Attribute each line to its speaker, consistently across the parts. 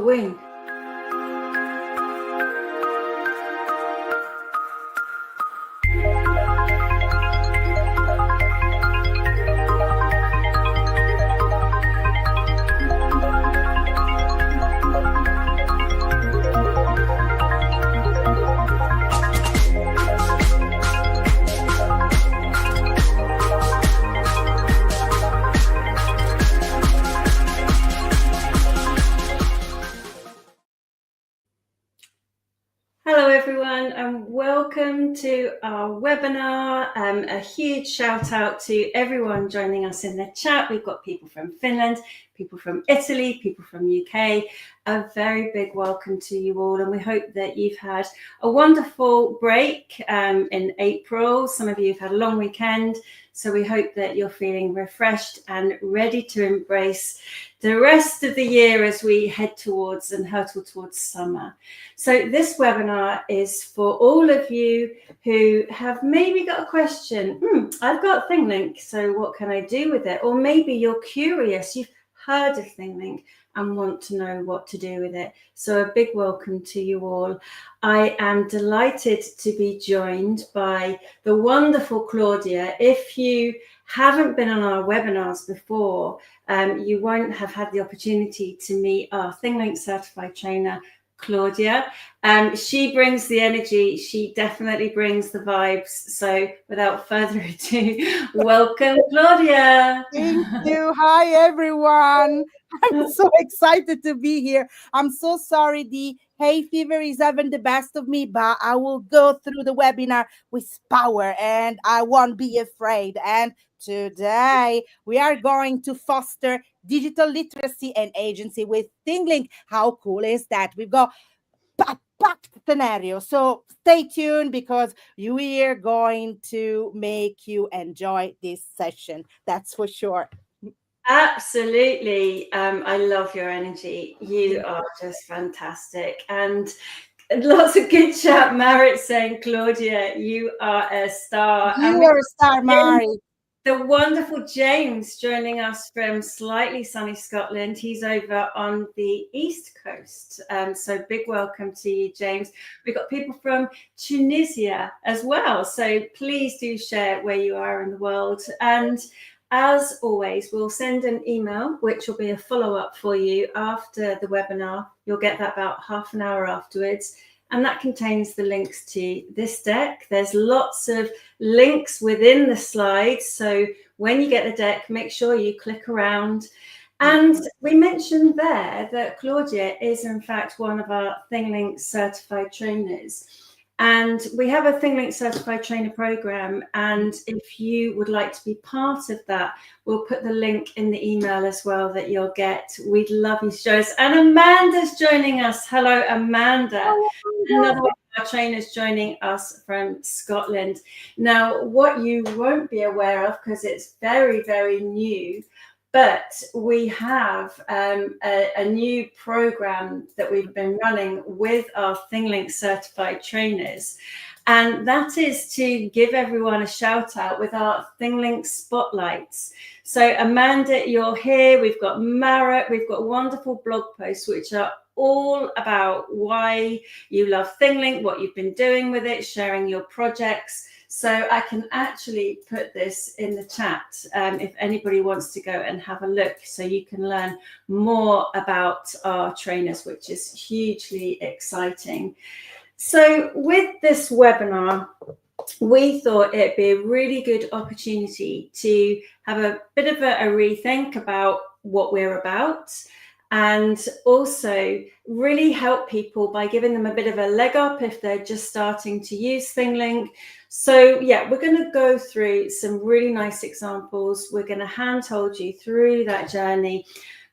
Speaker 1: wing. Hello everyone and welcome to our webinar. A huge shout out to everyone joining us in the chat. We've got people from Finland, people from Italy, people from UK. A very big welcome to you all, and we hope that you've had a wonderful break in April. Some of you have had a long weekend, so we hope that you're feeling refreshed and ready to embrace the rest of the year as we head towards and hurtle towards summer. So this webinar is for all of you who have maybe got a question. I've got ThingLink, so what can I do with it? Or maybe you're curious, you've heard of ThingLink and want to know what to do with it. So a big welcome to you all. I am delighted to be joined by the wonderful Claudia. If you haven't been on our webinars before, you won't have had the opportunity to meet our ThingLink Certified Trainer, Claudia. She brings the energy, she definitely brings the vibes. So without further ado, welcome Claudia.
Speaker 2: Thank you. Hi everyone. I'm so excited to be here. I'm so sorry the hay fever is having the best of me, but I will go through the webinar with power and I won't be afraid. And today we are going to foster digital literacy and agency with ThingLink. How cool is that? We've got packed scenario. So stay tuned because we are going to make you enjoy this session. That's for sure.
Speaker 1: Absolutely. I love your energy. You are just fantastic. And lots of good chat. Marit saying, Claudia, you are a star.
Speaker 2: You are a star, Mari.
Speaker 1: The wonderful James joining us from slightly sunny Scotland. He's over on the East Coast. So big welcome to you, James. We've got people from Tunisia as well. So please do share where you are in the world. And as always, we'll send an email, which will be a follow-up for you after the webinar. You'll get that about half an hour afterwards. And that contains the links to this deck. There's lots of links within the slides. So when you get the deck, make sure you click around. And we mentioned there that Claudia is, in fact, one of our ThingLink certified trainers. And we have a ThingLink Certified Trainer program. And if you would like to be part of that, we'll put the link in the email as well that you'll get. We'd love you to show us. And Amanda's joining us. Hello, Amanda. Another one of our trainers joining us from Scotland. Now, what you won't be aware of, because it's very, very new, but we have a new program that we've been running with our ThingLink certified trainers. And that is to give everyone a shout out with our ThingLink spotlights. So Amanda, you're here. We've got Marit. We've got wonderful blog posts, which are all about why you love ThingLink, what you've been doing with it, sharing your projects. So I can actually put this in the chat if anybody wants to go and have a look, so you can learn more about our trainers, which is hugely exciting. So with this webinar, we thought it'd be a really good opportunity to have a bit of a rethink about what we're about, and also really help people by giving them a bit of a leg up if they're just starting to use ThingLink. So yeah, we're going to go through some really nice examples. We're going to handhold you through that journey,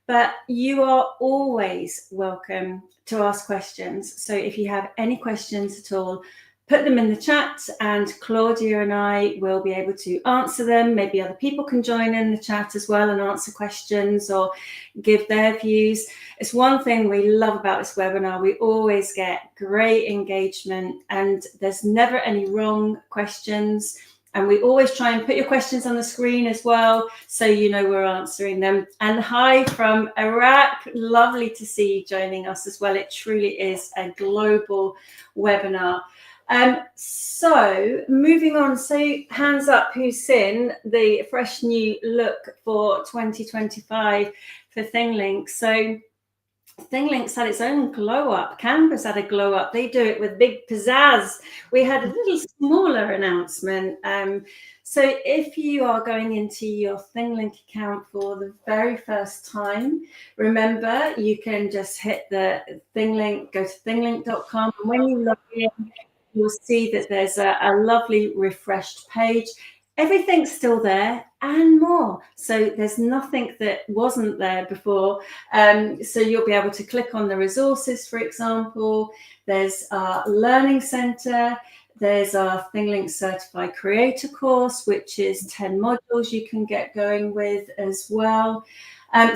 Speaker 1: but you are always welcome to ask questions. So if you have any questions at all, put them in the chat and Claudia and I will be able to answer them. Maybe other people can join in the chat as well and answer questions or give their views. It's one thing we love about this webinar. We always get great engagement and there's never any wrong questions. And we always try and put your questions on the screen as well, so you know we're answering them. And hi from Iraq, lovely to see you joining us as well. It truly is a global webinar. So moving on, so hands up who's seen the fresh new look for 2025 for ThingLink. So ThingLink's had its own glow up. Canva's had a glow up. They do it with big pizzazz. We had a little smaller announcement. So if you are going into your ThingLink account for the very first time, remember you can just hit the ThingLink, go to thinglink.com, and when you log in, you'll see that there's a lovely refreshed page. Everything's still there and more. So there's nothing that wasn't there before. So you'll be able to click on the resources, for example. There's our Learning Center. There's our ThingLink Certified Creator course, which is 10 modules you can get going with as well.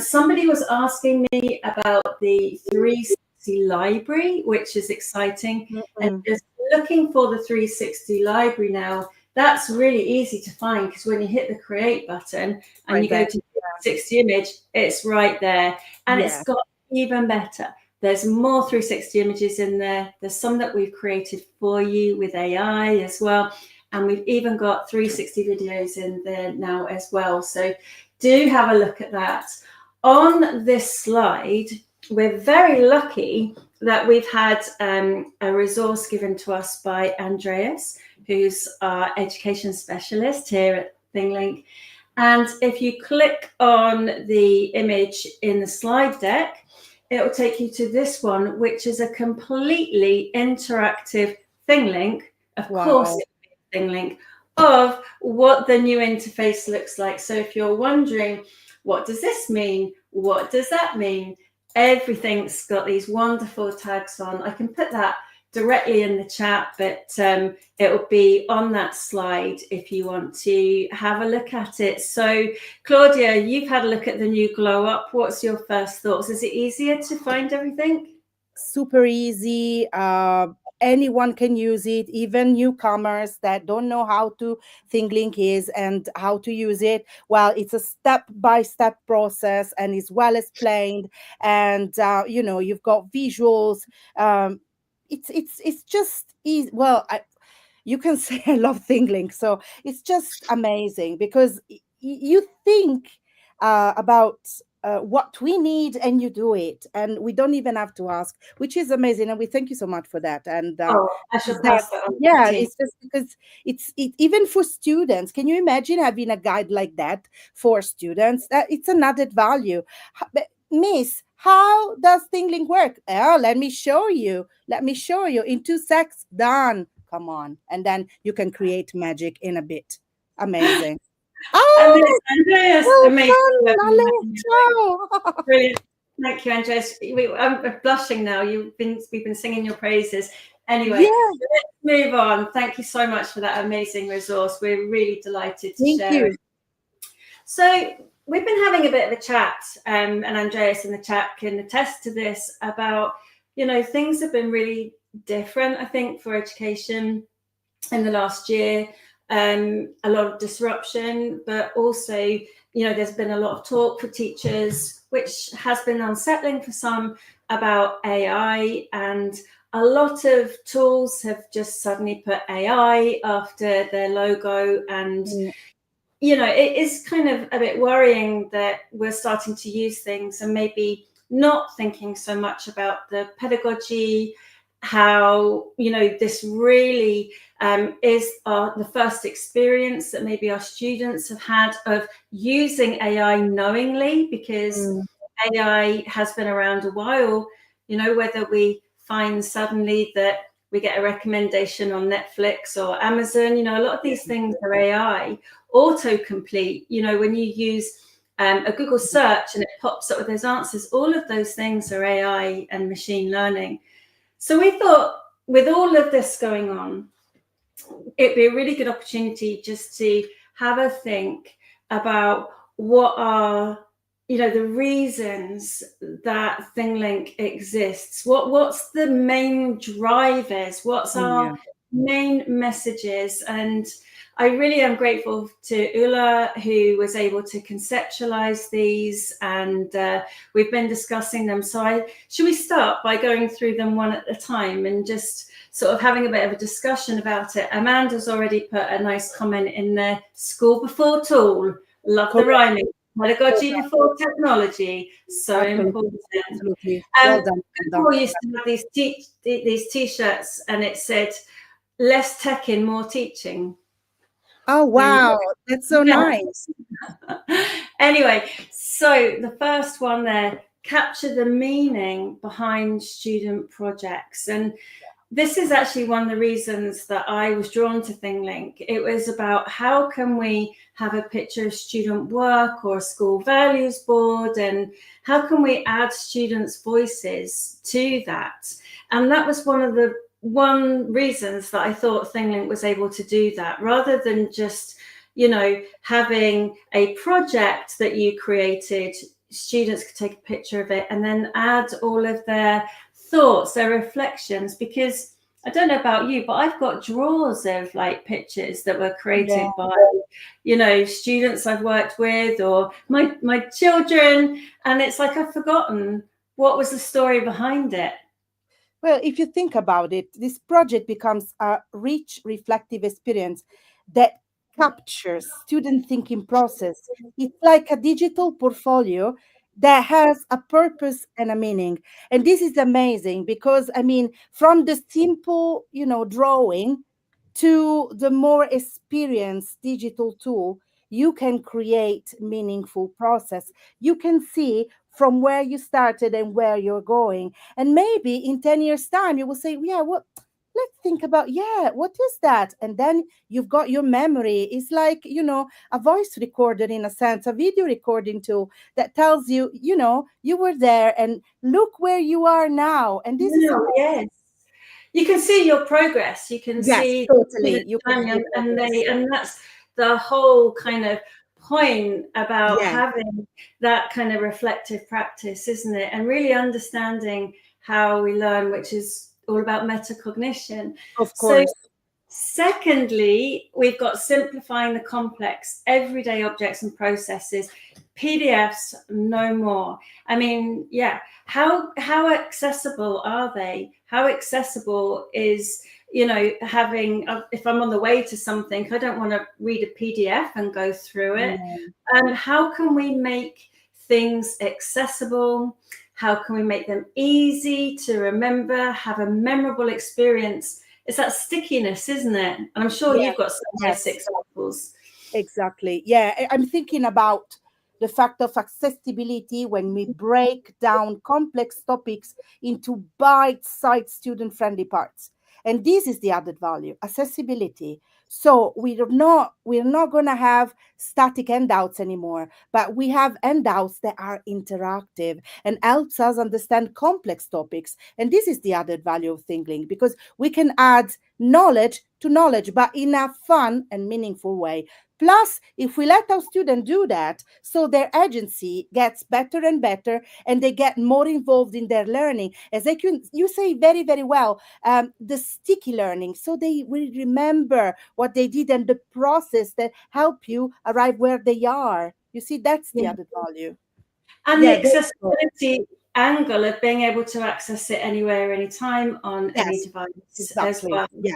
Speaker 1: Somebody was asking me about the 360 library, which is exciting. And just looking for the 360 library now, that's really easy to find, because when you hit the create button and right you go to the 360 image, it's right there. And it's got even better. There's more 360 images in there. There's some that we've created for you with AI as well. And we've even got 360 videos in there now as well. So do have a look at that. On this slide, we're very lucky that we've had a resource given to us by Andreas, who's our education specialist here at ThingLink. And if you click on the image in the slide deck, it will take you to this one, which is a completely interactive ThingLink. Of course, it will be a ThingLink of what the new interface looks like. So if you're wondering, what does this mean? What does that mean? Everything's got these wonderful tags on. I can put that directly in the chat, but it will be on that slide if you want to have a look at it. So Claudia, you've had a look at the new glow up. What's your first thoughts? Is it easier to find everything?
Speaker 2: Super easy. Anyone can use it, even newcomers that don't know how to ThingLink is and how to use it. Well, it's a step-by-step process and it's well explained. And you know, you've got visuals. It's just easy. Well, you can say I love ThingLink, so it's just amazing, because you think about what we need and you do it, and we don't even have to ask, which is amazing, and we thank you so much for that. And
Speaker 1: I should pass that on.
Speaker 2: Yeah, it's just because it's even for students. Can you imagine having a guide like that for students? It's an added value. Miss, how does ThingLink work? Oh, let me show you. In 2 seconds, done. Come on. And then you can create magic in a bit. Amazing.
Speaker 1: Oh, Andreas, amazing.
Speaker 2: Brilliant.
Speaker 1: Thank you, Andreas. I'm blushing now. We've been singing your praises. Anyway, let's move on. Thank you so much for that amazing resource. We're really delighted to share it. So we've been having a bit of a chat, and Andreas in the chat can attest to this, about, you know, things have been really different, I think, for education in the last year. A lot of disruption, but also, you know, there's been a lot of talk for teachers, which has been unsettling for some, about AI, and a lot of tools have just suddenly put AI after their logo. And you know, it is kind of a bit worrying that we're starting to use things and maybe not thinking so much about the pedagogy, how, you know, this really is the first experience that maybe our students have had of using AI knowingly, because AI has been around a while. You know, whether we find suddenly that we get a recommendation on Netflix or Amazon, you know, a lot of these things are AI. Autocomplete, you know, when you use a Google search and it pops up with those answers, all of those things are AI and machine learning. So we thought, with all of this going on, it'd be a really good opportunity just to have a think about what are, you know, the reasons that ThingLink exists. What's the main drivers? What's our main messages? And I really am grateful to Ula, who was able to conceptualize these, and we've been discussing them. So should we start by going through them one at a time and just sort of having a bit of a discussion about it? Amanda's already put a nice comment in there. School before tool. Love the rhyming. Pedagogy before technology. So important.
Speaker 2: Absolutely. Well done.
Speaker 1: Before we used to have these T-shirts, and it said, less tech in, more teaching.
Speaker 2: Oh, wow. That's so nice.
Speaker 1: Anyway, so the first one there, capture the meaning behind student projects. And this is actually one of the reasons that I was drawn to ThingLink. It was about how can we have a picture of student work or a school values board, and how can we add students' voices to that? And that was one of the reasons that I thought ThingLink was able to do that, rather than just, you know, having a project that you created. Students could take a picture of it and then add all of their thoughts, their reflections, because I don't know about you, but I've got drawers of like pictures that were created by, you know, students I've worked with or my children, and it's like I've forgotten what was the story behind it.
Speaker 2: Well, if you think about it, this project becomes a rich, reflective experience that captures student thinking process. It's like a digital portfolio that has a purpose and a meaning. And this is amazing because, I mean, from the simple, drawing to the more experienced digital tool, you can create meaningful process. You can see from where you started and where you're going. And maybe in 10 years' time, you will say, yeah, let's think about, what is that? And then you've got your memory. It's like, a voice recorder in a sense, a video recording tool that tells you, you were there and look where you are now. And this is amazing.
Speaker 1: Yes. You can see your progress. You can see
Speaker 2: totally.
Speaker 1: And that's the whole kind of point about having that kind of reflective practice, isn't it? And really understanding how we learn, which is all about metacognition.
Speaker 2: Of course.
Speaker 1: So, secondly, we've got simplifying the complex everyday objects and processes. PDFs, no more. I mean, how accessible are they? How accessible is, having, if I'm on the way to something, I don't want to read a PDF and go through it. And how can we make things accessible? How can we make them easy to remember, have a memorable experience? It's that stickiness, isn't it? And I'm sure you've got some nice examples.
Speaker 2: Exactly. Yeah, I'm thinking about the fact of accessibility when we break down complex topics into bite-sized student-friendly parts. And this is the added value, accessibility. So we're not going to have static handouts anymore, but we have handouts that are interactive and helps us understand complex topics. And this is the added value of ThingLink, because we can add knowledge to knowledge, but in a fun and meaningful way. Plus, if we let our students do that, so their agency gets better and better, and they get more involved in their learning, as you say very, very well, the sticky learning, so they will remember what they did and the process that help you arrive where they are. You see, that's the added value.
Speaker 1: And the accessibility angle of being able to access it anywhere, anytime, on any device as well.
Speaker 2: Yeah.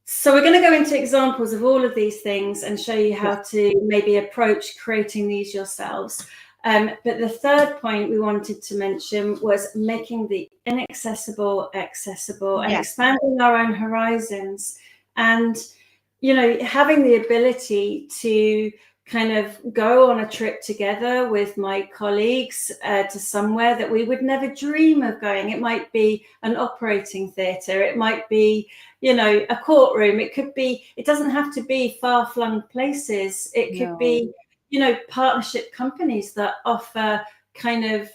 Speaker 1: So we're going to go into examples of all of these things and show you how to maybe approach creating these yourselves. But the third point we wanted to mention was making the inaccessible accessible and expanding our own horizons, and, having the ability to kind of go on a trip together with my colleagues to somewhere that we would never dream of going. It might be an operating theatre. It might be, a courtroom. It doesn't have to be far-flung places. It could be, partnership companies that offer kind of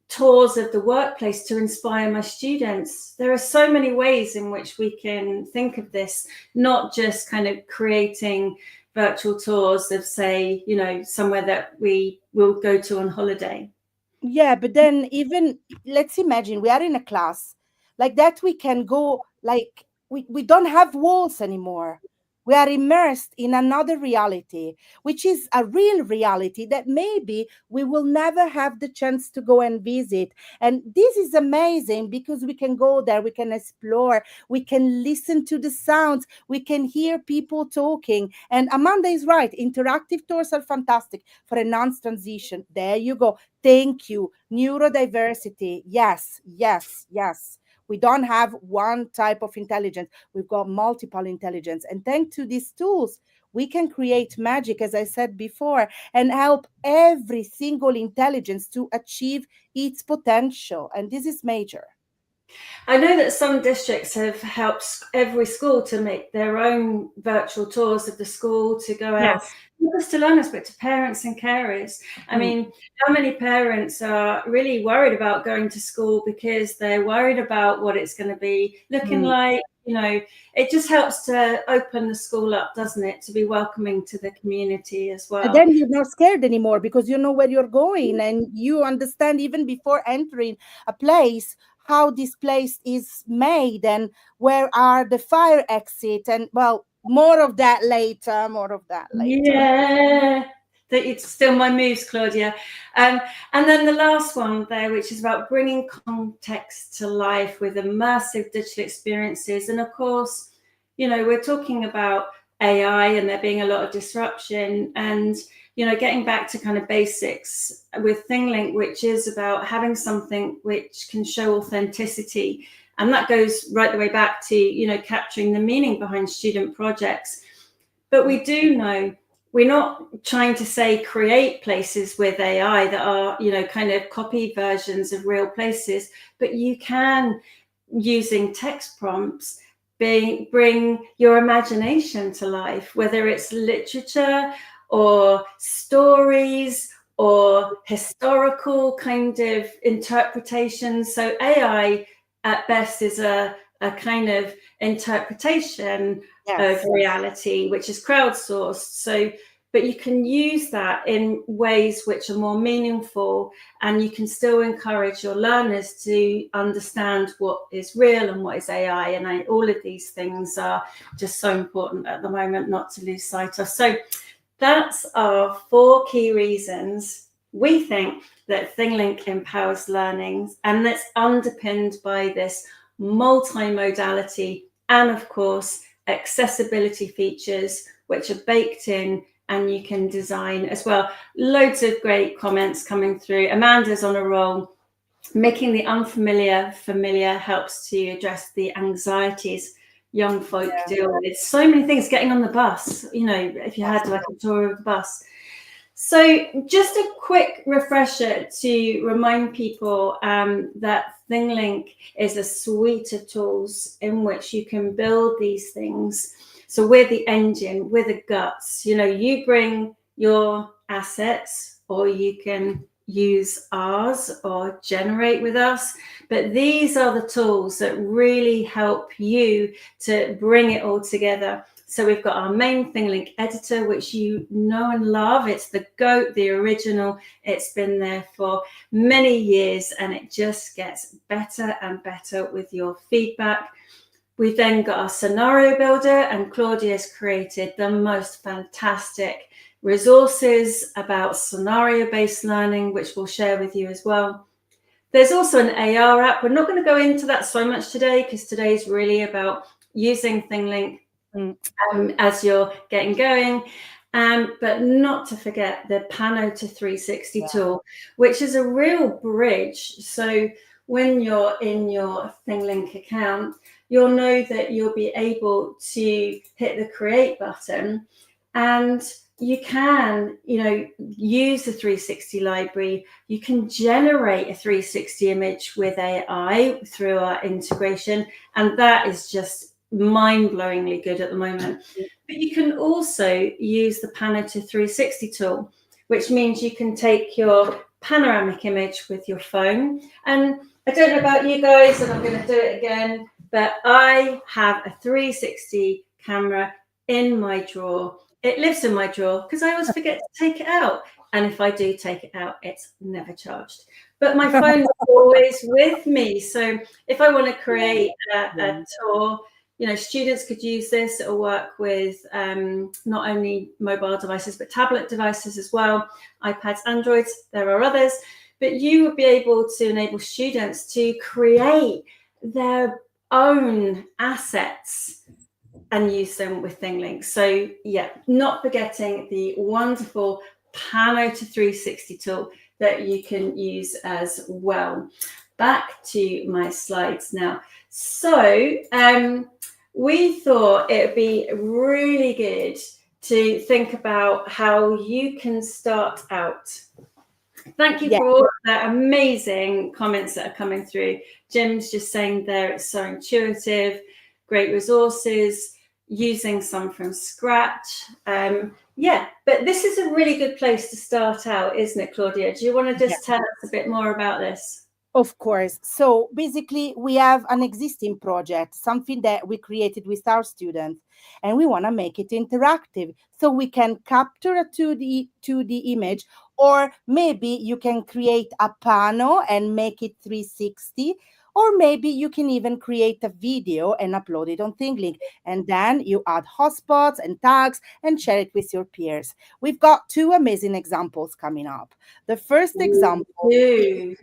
Speaker 1: tours of the workplace to inspire my students. There are so many ways in which we can think of this, not just kind of creating virtual tours of, say, somewhere that we will go to on holiday.
Speaker 2: Yeah, but then even let's imagine we are in a class like that. We can go, like, we don't have walls anymore. We are immersed in another reality, which is a real reality that maybe we will never have the chance to go and visit. And this is amazing because we can go there, we can explore, we can listen to the sounds, we can hear people talking. And Amanda is right, interactive tours are fantastic for enhanced transition. There you go. Thank you. Neurodiversity. Yes, yes, yes. We don't have one type of intelligence. We've got multiple intelligence. And thanks to these tools, we can create magic, as I said before, and help every single intelligence to achieve its potential. And this is major.
Speaker 1: I know that some districts have helped every school to make their own virtual tours of the school, to go out,
Speaker 2: Yes.
Speaker 1: not just to learners, but to parents and carers. I mean, how many parents are really worried about going to school because they're worried about what it's going to be looking like? You know, it just helps to open the school up, doesn't it, to be welcoming to the community as well.
Speaker 2: And then you're not scared anymore because you know where you're going and you understand even before entering a place how this place is made and where are the fire exit. And well, more of that later, more of that later.
Speaker 1: Yeah, it's still my moves, Claudia. And then the last one there, which is about bringing context to life with immersive digital experiences. And of course, you know, we're talking about AI and there being a lot of disruption, and you know, getting back to kind of basics with ThingLink, which is about having something which can show authenticity. And that goes right the way back to, you know, capturing the meaning behind student projects. But we do know we're not trying to say create places with AI that are, you know, kind of copy versions of real places, but you can, using text prompts, bring your imagination to life, whether it's literature or stories or historical kind of interpretations. So AI at best is a kind of interpretation of reality, which is crowdsourced. So, but you can use that in ways which are more meaningful, and you can still encourage your learners to understand what is real and what is AI. And all of these things are just so important at the moment not to lose sight of. So that's our 4 key reasons we think that ThingLink empowers learning, and that's underpinned by this multimodality and, of course, accessibility features which are baked in and you can design as well. Loads of great comments coming through. Amanda's on a roll. Making the unfamiliar familiar helps to address the anxieties young folk deal with. So many things. Getting on the bus, you know, if you had like a tour of the bus. So just a quick refresher to remind people that ThingLink is a suite of tools in which you can build these things. So we're the engine, we're the guts. You know, you bring your assets or you can use ours or generate with us. But these are the tools that really help you to bring it all together. So we've got our main ThingLink editor, which you know and love. It's the GOAT, the original. It's been there for many years and it just gets better and better with your feedback. We've then got our scenario builder, and Claudia's created the most fantastic resources about scenario-based learning, which we'll share with you as well. There's also an AR app. We're not going to go into that so much today because today is really about using ThingLink as you're getting going. But not to forget the Pano to 360 tool, which is a real bridge. So when you're in your ThingLink account, you'll know that you'll be able to hit the create button and you can, you know, use the 360 library. You can generate a 360 image with AI through our integration. And that is just mind-blowingly good at the moment. But you can also use the Pano to 360 tool, which means you can take your panoramic image with your phone. And I don't know about you guys, and I'm going to do it again, but I have a 360 camera in my drawer. It lives in my drawer because I always forget to take it out. And if I do take it out, it's never charged. But my phone is always with me. So if I want to create a tour, students could use this. It'll work with not only mobile devices, but tablet devices as well, iPads, Androids, there are others. But you would be able to enable students to create their own assets and use them with ThingLink. So yeah, not forgetting the wonderful Pano to 360 tool that you can use as well. Back to my slides now. So we thought it would be really good to think about how you can start out. Thank you for all the amazing comments that are coming through. Jim's just saying there it's so intuitive, great resources, using some from scratch. Yeah, but this is a really good place to start out, isn't it, Claudia? Do you want to just tell us a bit more about this?
Speaker 2: Of course. So basically, we have an existing project, something that we created with our students, and we want to make it interactive. So we can capture a 2D image, or maybe you can create a panel and make it 360. Or maybe you can even create a video and upload it on ThingLink. And then you add hotspots and tags and share it with your peers. We've got 2 amazing examples coming up. The first example is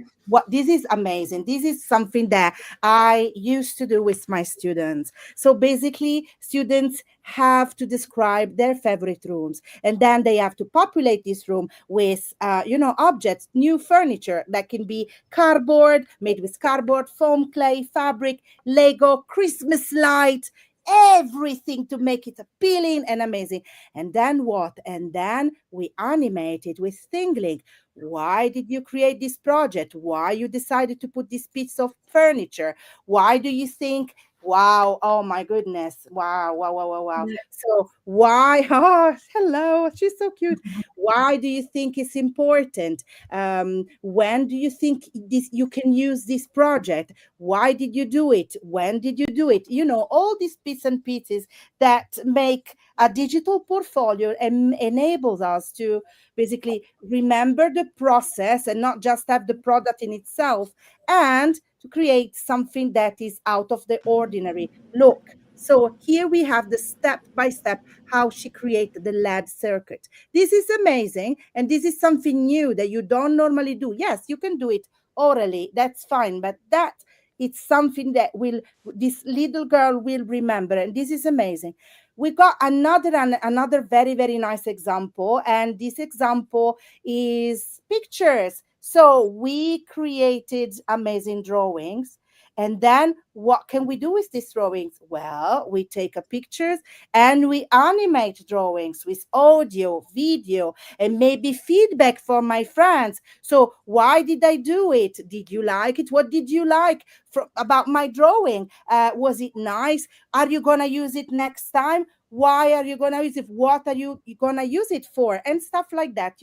Speaker 2: this is amazing. This is something that I used to do with my students. So basically, students have to describe their favorite rooms, and then they have to populate this room with objects, new furniture that can be cardboard, made with cardboard, foam, clay, fabric, Lego, Christmas light, everything to make it appealing and amazing. And then what? And then we animate it with ThingLink. Why did you create this project? Why you decided to put this piece of furniture? Why do you think, wow, oh my goodness, wow.
Speaker 1: Yeah.
Speaker 2: So why, oh, hello, she's so cute. Why do you think it's important? When do you think you can use this project? Why did you do it? When did you do it? All these bits and pieces that make a digital portfolio and enables us to basically remember the process and not just have the product in itself, and to create something that is out of the ordinary. Look, so here we have the step by step how she created the LED circuit. This is amazing, and this is something new that you don't normally do. Yes, you can do it orally, that's fine, but that it's something that this little girl will remember, and this is amazing. We got another very, very nice example, and this example is pictures. So we created amazing drawings. And then what can we do with these drawings? Well, we take a pictures and we animate drawings with audio, video, and maybe feedback from my friends. So why did I do it? Did you like it? What did you like about my drawing? Was it nice? Are you going to use it next time? Why are you going to use it? What are you going to use it for? And stuff like that,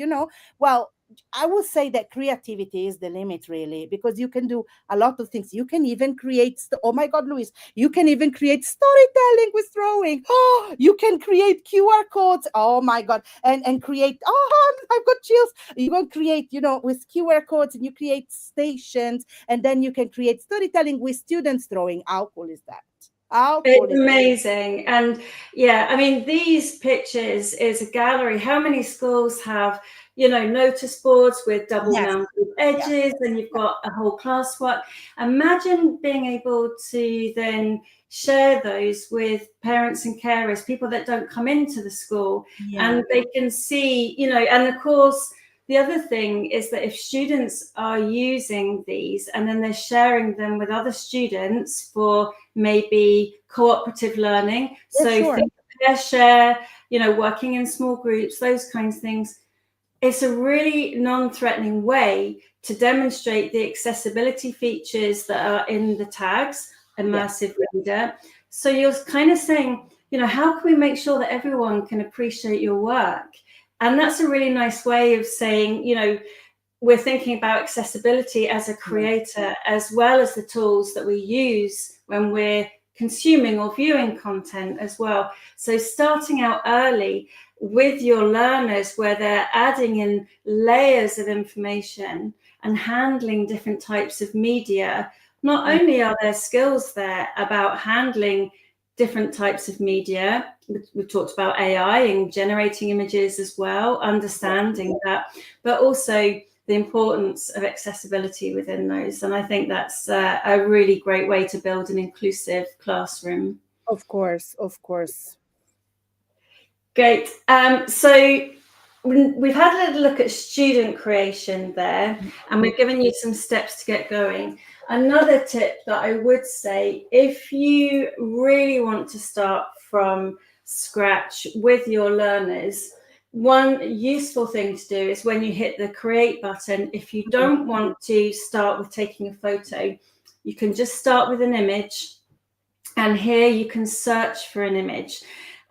Speaker 2: Well, I would say that creativity is the limit, really, because you can do a lot of things. You can even create, oh my God, Louise, you can even create storytelling with drawing. Oh, you can create QR codes. Oh my God. And create, oh, I've got chills. You can create, with QR codes, and you create stations, and then you can create storytelling with students drawing. How cool is that?
Speaker 1: It's amazing. And yeah, I mean, these pictures is a gallery. How many schools have, notice boards with double mounted edges, and you've got a whole classwork? Imagine being able to then share those with parents and carers, people that don't come into the school, and they can see, and of course, the other thing is that if students are using these and then they're sharing them with other students for maybe cooperative learning, think pair share, working in small groups, those kinds of things, it's a really non-threatening way to demonstrate the accessibility features that are in the tags, Immersive Reader. So you're kind of saying, how can we make sure that everyone can appreciate your work? And that's a really nice way of saying, we're thinking about accessibility as a creator, as well as the tools that we use when we're consuming or viewing content as well. So starting out early with your learners, where they're adding in layers of information and handling different types of media, not only are there skills there about handling different types of media. We've talked about AI and generating images as well, understanding that, but also the importance of accessibility within those. And I think that's a really great way to build an inclusive classroom.
Speaker 2: Of course, of course.
Speaker 1: Great. So we've had a little look at student creation there, and we've given you some steps to get going. Another tip that I would say, if you really want to start from scratch with your learners, one useful thing to do is when you hit the create button, if you don't want to start with taking a photo, you can just start with an image, and here you can search for an image.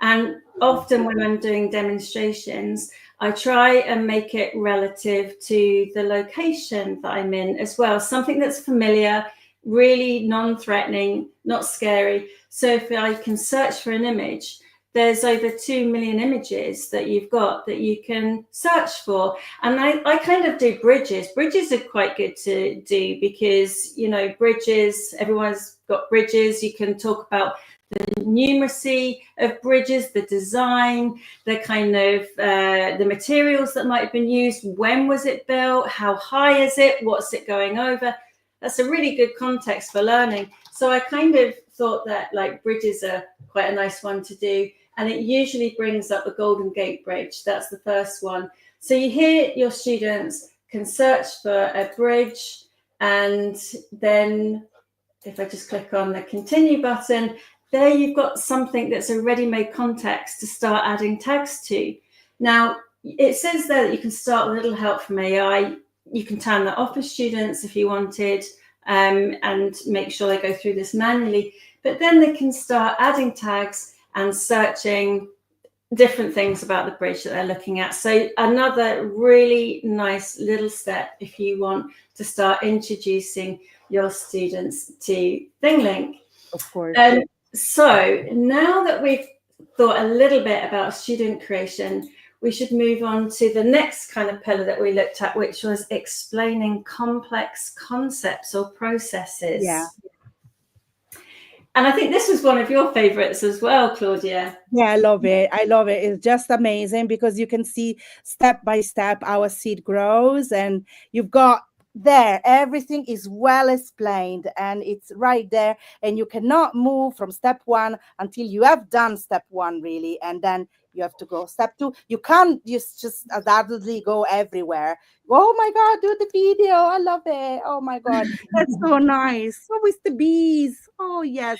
Speaker 1: And often when I'm doing demonstrations, I try and make it relative to the location that I'm in as well. Something that's familiar, really non-threatening, not scary. So if I can search for an image, there's over 2 million images that you've got that you can search for. And I kind of do bridges. Bridges are quite good to do because, you know, bridges, everyone's got bridges. You can talk about the numeracy of bridges, the design, the kind of the materials that might have been used, when was it built, how high is it, what's it going over. That's a really good context for learning. So I kind of thought that like bridges are quite a nice one to do, and it usually brings up the Golden Gate Bridge. That's the first one. So you hear your students can search for a bridge, and then if I just click on the continue button, there you've got something that's a ready-made context to start adding tags to. Now, it says there that you can start with a little help from AI. You can turn that off for students if you wanted, and make sure they go through this manually. But then they can start adding tags and searching different things about the bridge that they're looking at. So another really nice little step if you want to start introducing your students to ThingLink.
Speaker 2: Of course.
Speaker 1: So now that we've thought a little bit about student creation, we should move on to the next kind of pillar that we looked at, which was explaining complex concepts or processes.
Speaker 2: Yeah.
Speaker 1: And I think this was one of your favorites as well, Claudia.
Speaker 2: Yeah, I love it. I love it. It's just amazing because you can see step by step how a seed grows, and you've got there everything is well explained and it's right there, and you cannot move from step one until you have done step one really, and then you have to go step two. You can't just undoubtedly go everywhere. Oh my god, do the video, I love it. Oh my god, that's so nice. So with the bees, oh yes.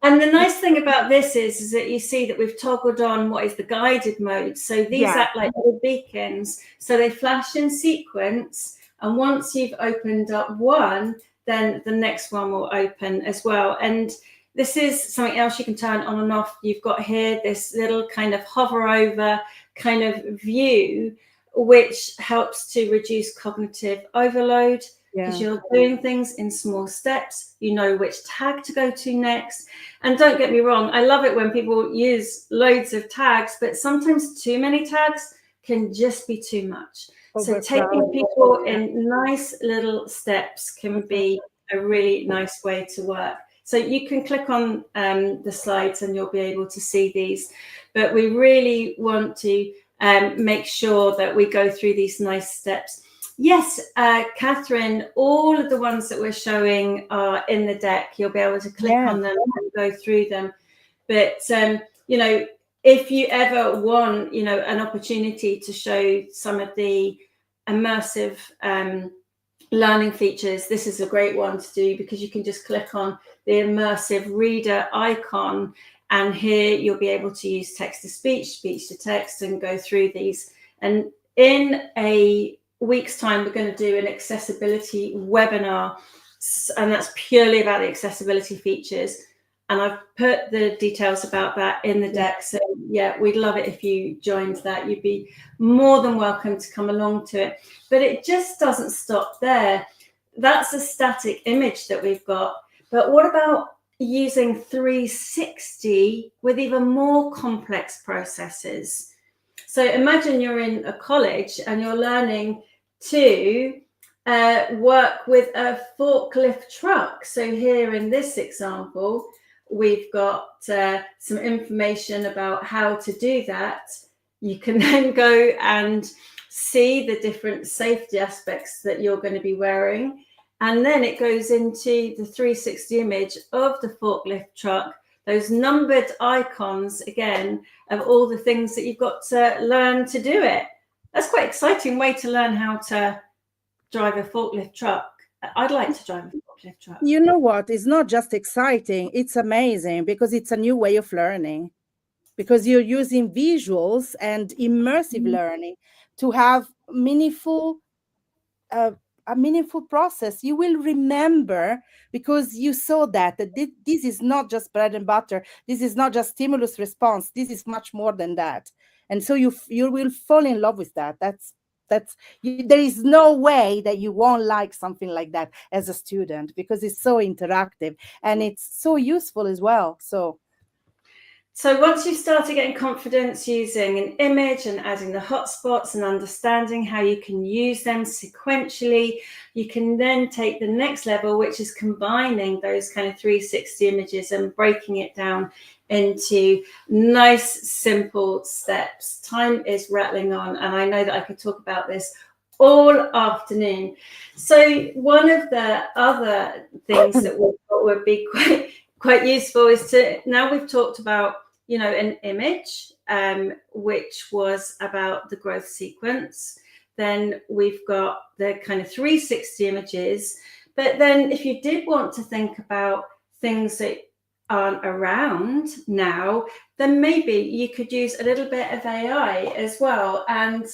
Speaker 1: And the nice thing about this is that you see that we've toggled on what is the guided mode. So these act like little beacons, so they flash in sequence. And once you've opened up one, then the next one will open as well. And this is something else you can turn on and off. You've got here this little kind of hover over kind of view, which helps to reduce cognitive overload because you're doing things in small steps. You know which tag to go to next. And don't get me wrong, I love it when people use loads of tags, but sometimes too many tags can just be too much. So taking people in nice little steps can be a really nice way to work. So you can click on the slides and you'll be able to see these. But we really want to make sure that we go through these nice steps. Yes, Catherine, all of the ones that we're showing are in the deck. You'll be able to click on them and go through them. But, you know, if you ever want, you know, an opportunity to show some of the immersive learning features, this is a great one to do because you can just click on the immersive reader icon, and here you'll be able to use text to speech, speech to text, and go through these. And in a week's time, we're going to do an accessibility webinar, and that's purely about the accessibility features. And I've put the details about that in the deck. So yeah, we'd love it if you joined that. You'd be more than welcome to come along to it. But it just doesn't stop there. That's a static image that we've got. But what about using 360 with even more complex processes? So imagine you're in a college and you're learning to work with a forklift truck. So here in this example, we've got some information about how to do that. You can then go and see the different safety aspects that you're going to be wearing. And then it goes into the 360 image of the forklift truck, those numbered icons, again, of all the things that you've got to learn to do it. That's quite an exciting way to learn how to drive a forklift truck. I'd like to drive a forklift truck.
Speaker 2: You know what? It's not just exciting, it's amazing, because it's a new way of learning. Because you're using visuals and immersive learning to have meaningful a meaningful process. You will remember, because you saw that this is not just bread and butter. This is not just stimulus response. This is much more than that. And so you will fall in love with that. There is no way that you won't like something like that as a student, because it's so interactive and it's so useful as well.
Speaker 1: So once you've started getting confidence using an image and adding the hotspots and understanding how you can use them sequentially, you can then take the next level, which is combining those kind of 360 images and breaking it down into nice, simple steps. Time is rattling on, and I know that I could talk about this all afternoon. So one of the other things that we thought would be quite useful is to, now we've talked about, an image, which was about the growth sequence. Then we've got the kind of 360 images. But then if you did want to think about things that aren't around now, then maybe you could use a little bit of AI as well. And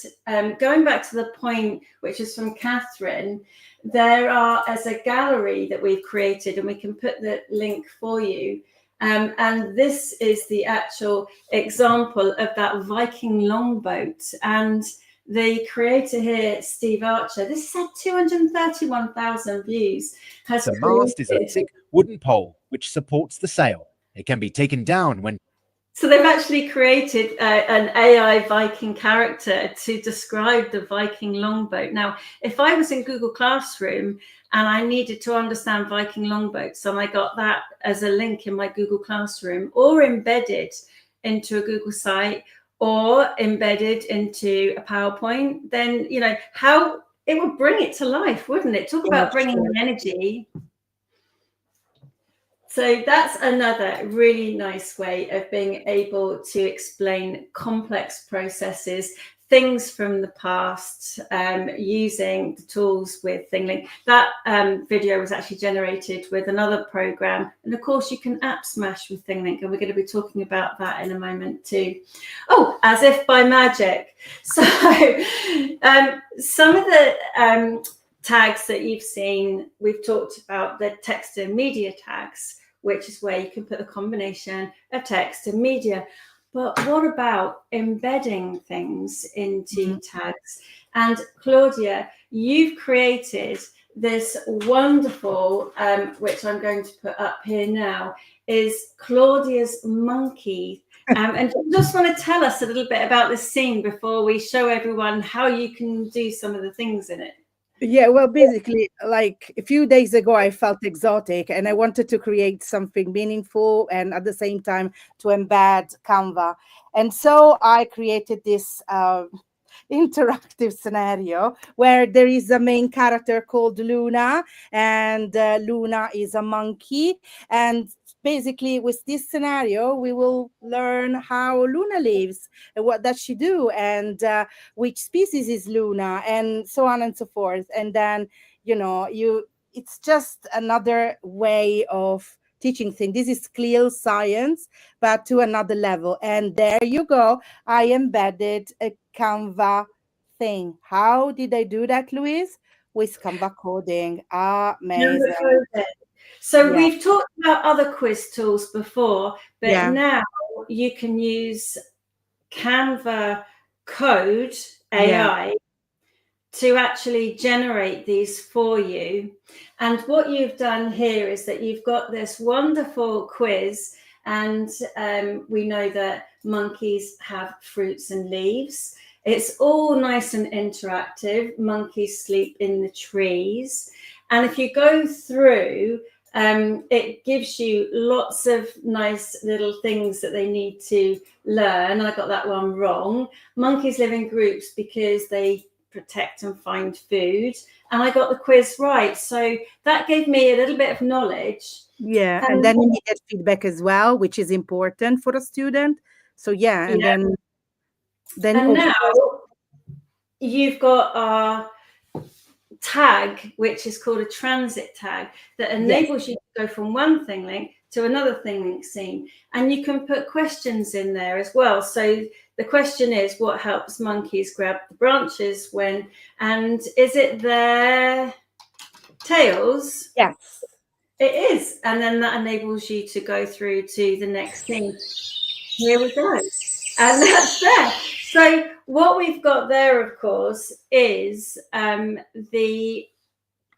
Speaker 1: going back to the point, which is from Catherine, there as a gallery that we've created, and we can put the link for you. And this is the actual example of that Viking longboat. And the creator here, Steve Archer, this had 231,000 views.
Speaker 3: The mast is a thick wooden pole which supports the sail. It can be taken down when...
Speaker 1: So they've actually created an AI Viking character to describe the Viking longboat. Now, if I was in Google Classroom and I needed to understand Viking longboats, and I got that as a link in my Google Classroom, or embedded into a Google site, or embedded into a PowerPoint, then, how it would bring it to life, wouldn't it? Talk about bringing the energy. So that's another really nice way of being able to explain complex processes, things from the past, using the tools with ThingLink. That video was actually generated with another program. And of course, you can app smash with ThingLink, and we're going to be talking about that in a moment too. Oh, as if by magic. So some of the tags that you've seen, we've talked about the text and media tags, which is where you can put a combination of text and media. But what about embedding things into tags? And Claudia, you've created this wonderful, which I'm going to put up here now, is Claudia's monkey. And just want to tell us a little bit about this scene before we show everyone how you can do some of the things in it.
Speaker 2: Yeah, well, basically, like a few days ago, I felt exotic and I wanted to create something meaningful and at the same time to embed Canva. And so I created this interactive scenario where there is a main character called Luna, and Luna is a monkey. And basically with this scenario, we will learn how Luna lives and what does she do, and which species is Luna, and so on and so forth. And then, it's just another way of teaching things. This is clear science, but to another level. And there you go. I embedded a Canva thing. How did I do that, Louise? With Canva coding. Amazing.
Speaker 1: So we've talked about other quiz tools before, but now you can use Canva Code AI to actually generate these for you. And what you've done here is that you've got this wonderful quiz, and we know that monkeys have fruits and leaves. It's all nice and interactive. Monkeys sleep in the trees. And if you go through It gives you lots of nice little things that they need to learn. I got that one wrong. Monkeys live in groups because they protect and find food. And I got the quiz right. So that gave me a little bit of knowledge.
Speaker 2: Yeah. And then you get feedback as well, which is important for a student. So yeah. And then
Speaker 1: now you've got our tag, which is called a transit tag, that enables you to go from one ThingLink to another ThingLink scene. And you can put questions in there as well. So the question is, what helps monkeys grab the branches when, and is it their tails?
Speaker 2: Yes.
Speaker 1: It is. And then that enables you to go through to the next scene. Here we go. And that's there. So what we've got there, of course, is the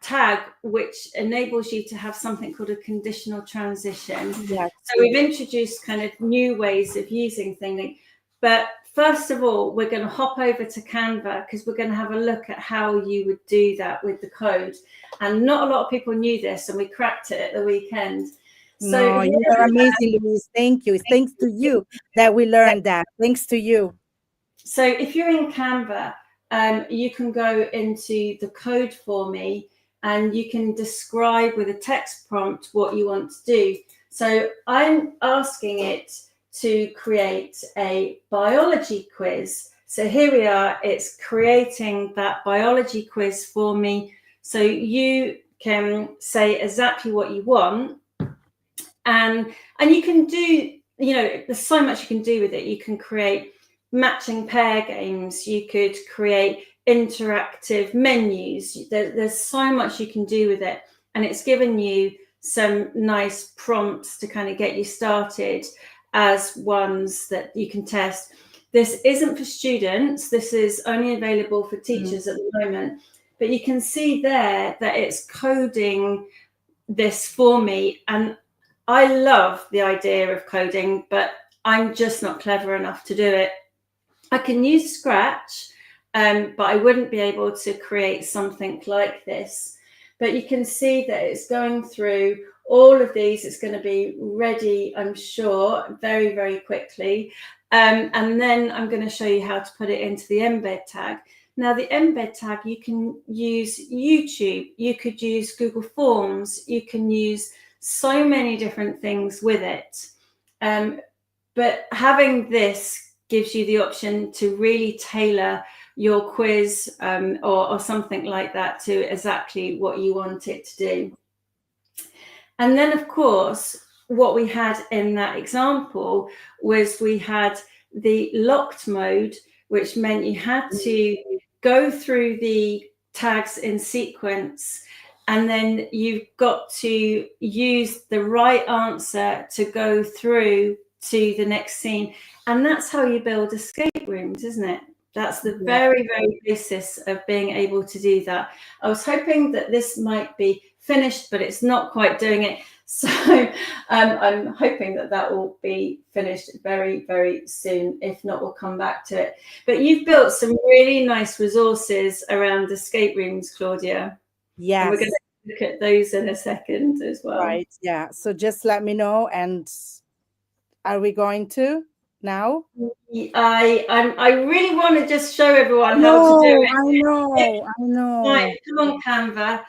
Speaker 1: tag, which enables you to have something called a conditional transition.
Speaker 2: Yes.
Speaker 1: So we've introduced kind of new ways of using ThingLink. But first of all, we're going to hop over to Canva because we're going to have a look at how you would do that with the code. And not a lot of people knew this, and we cracked it at the weekend. So
Speaker 2: you are amazing, Louise. Thank you. It's thanks to you that we learned that. Thanks to you.
Speaker 1: So if you're in Canva, you can go into the code for me and you can describe with a text prompt what you want to do. So I'm asking it to create a biology quiz. So here we are, it's creating that biology quiz for me. So you can say exactly what you want. And you can do, there's so much you can do with it. You can create matching pair games. You could create interactive menus. There's so much you can do with it. And it's given you some nice prompts to kind of get you started as ones that you can test. This isn't for students. This is only available for teachers at the moment. But you can see there that it's coding this for me. And I love the idea of coding, but I'm just not clever enough to do it. I can use Scratch, but I wouldn't be able to create something like this. But you can see that it's going through all of these. It's going to be ready, I'm sure, very, very quickly. And then I'm going to show you how to put it into the embed tag. Now, the embed tag, you can use YouTube. You could use Google Forms. You can use so many different things with it. But having this gives you the option to really tailor your quiz or something like that to exactly what you want it to do. And then, of course, what we had in that example was we had the locked mode, which meant you had to go through the tags in sequence, and then you've got to use the right answer to go through to the next scene. And that's how you build escape rooms, isn't it? That's the very, very basis of being able to do that. I was hoping that this might be finished, but it's not quite doing it. So I'm hoping that that will be finished very, very soon. If not, we'll come back to it. But you've built some really nice resources around escape rooms, Claudia.
Speaker 2: Yes.
Speaker 1: And we're going to look at those in a second as well.
Speaker 2: Right. Yeah. So just let me know. And are we going to now?
Speaker 1: I really want to just show everyone how to do it.
Speaker 2: I know.
Speaker 1: Right, come on, Canva.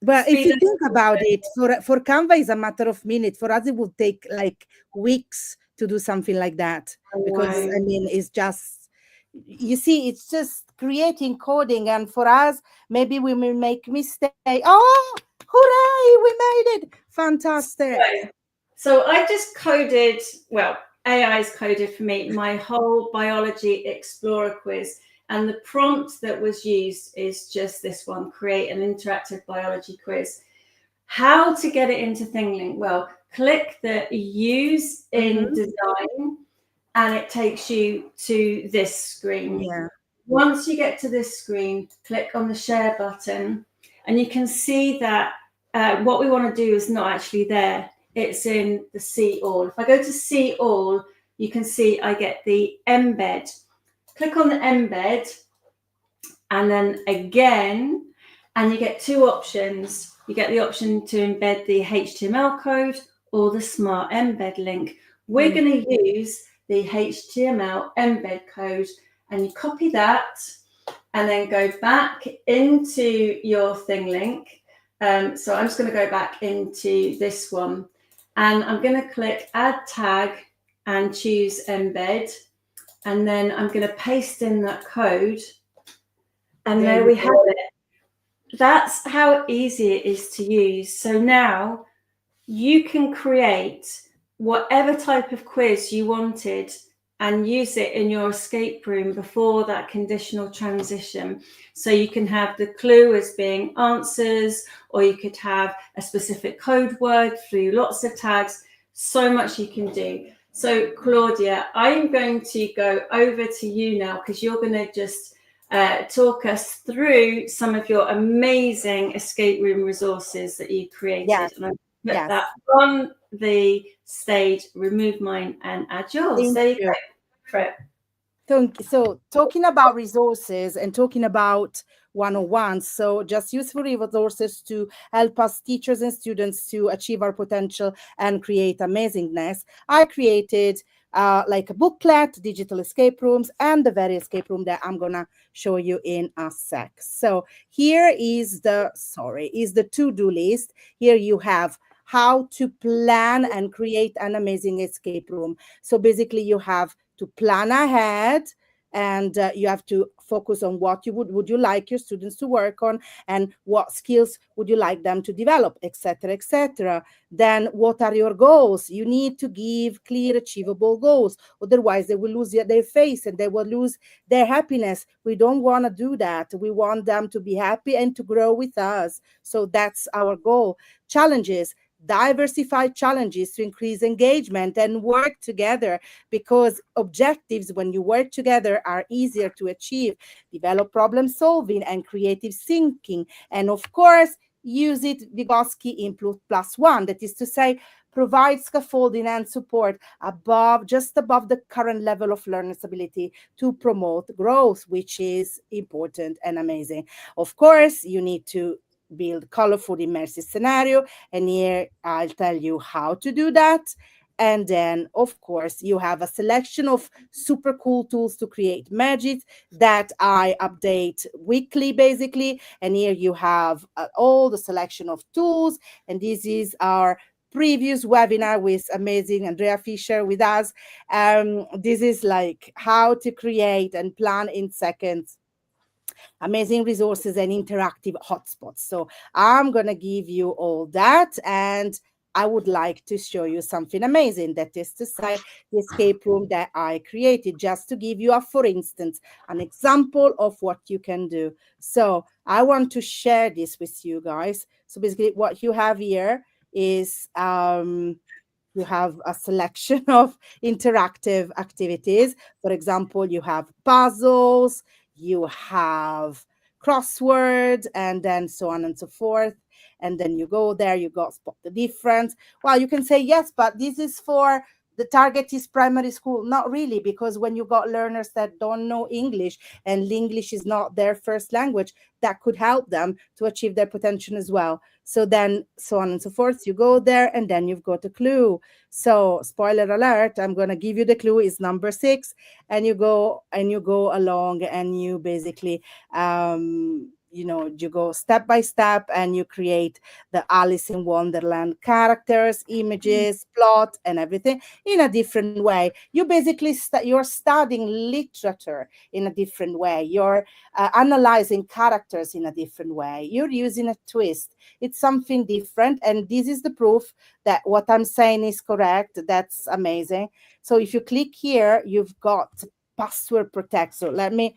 Speaker 2: But if you think about it, for Canva, it's a matter of minutes. For us, it would take like weeks to do something like that. Because, I mean, it's just, you see, it's just creating coding. And for us, maybe we may make mistakes. Oh, hooray, we made it. Fantastic.
Speaker 1: So I just coded, well, AI's coded for me, my whole Biology Explorer quiz. And the prompt that was used is just this one, create an interactive biology quiz. How to get it into ThingLink? Well, click the use in design and it takes you to this screen.
Speaker 2: Yeah.
Speaker 1: Once you get to this screen, click on the share button and you can see that what we want to do is not actually there. It's in the see all. If I go to see all, you can see I get the embed. Click on the embed and then again, and you get two options. you get the option to embed the HTML code or the smart embed link. We're going to use the HTML embed code, and you copy that and then go back into your ThingLink. So I'm just going to go back into this one, and I'm going to click add tag and choose embed, and then I'm going to paste in that code, and there we have it. That's how easy it is to use. So now you can create whatever type of quiz you wanted and use it in your escape room before that conditional transition. So you can have the clue as being answers, or you could have a specific code word through lots of tags. So much you can do. So Claudia, I'm going to go over to you now, because you're going to just talk us through some of your amazing escape room resources that you created.
Speaker 2: Yes.
Speaker 1: And I'm going to put that on the stage, remove mine and add yours. There you go. For it.
Speaker 2: So talking about resources and talking about 101, so just useful resources to help us teachers and students to achieve our potential and create amazingness. I created like a booklet, digital escape rooms, and the very escape room that I'm gonna show you in a sec. So here is the to-do list. Here you have how to plan and create an amazing escape room. So basically you have to plan ahead, and you have to focus on what you would you like your students to work on, and what skills would you like them to develop, etc., etc. Then what are your goals? You need to give clear, achievable goals, otherwise they will lose their face and they will lose their happiness. We don't want to do that. We want them to be happy and to grow with us. So that's our goal. Challenges, diversified challenges to increase engagement and work together, because objectives, when you work together, are easier to achieve. Develop problem solving and creative thinking, and of course use it Vygotsky input plus one, that is to say, provide scaffolding and support just above the current level of learner's ability to promote growth, which is important and amazing. Of course, you need to build colorful immersive scenario, and here I'll tell you how to do that. And then of course you have a selection of super cool tools to create magic that I update weekly basically, and here you have all the selection of tools. And this is our previous webinar with amazing Andrea Fischer with us. This is like how to create and plan in seconds amazing resources and interactive hotspots. So I'm going to give you all that, and I would like to show you something amazing, that is to say, the escape room that I created, just to give you for instance, an example of what you can do. So I want to share this with you guys. So basically what you have here is you have a selection of interactive activities. For example, you have puzzles, you have crossword, and then so on and so forth. And then you go there, you got spot the difference. Well, you can say, yes, but this is for the target is primary school. Not really, because when you got learners that don't know English and English is not their first language, that could help them to achieve their potential as well. So then so on and so forth, you go there, and then you've got a clue. So spoiler alert, I'm going to give you the clue is number 6, and you go along, and you basically you go step by step, and you create the Alice in Wonderland characters, images, plot, and everything in a different way. You basically you're studying literature in a different way. You're analyzing characters in a different way. You're using a twist. It's something different, and this is the proof that what I'm saying is correct. That's amazing. So if you click here, you've got password protect. So let me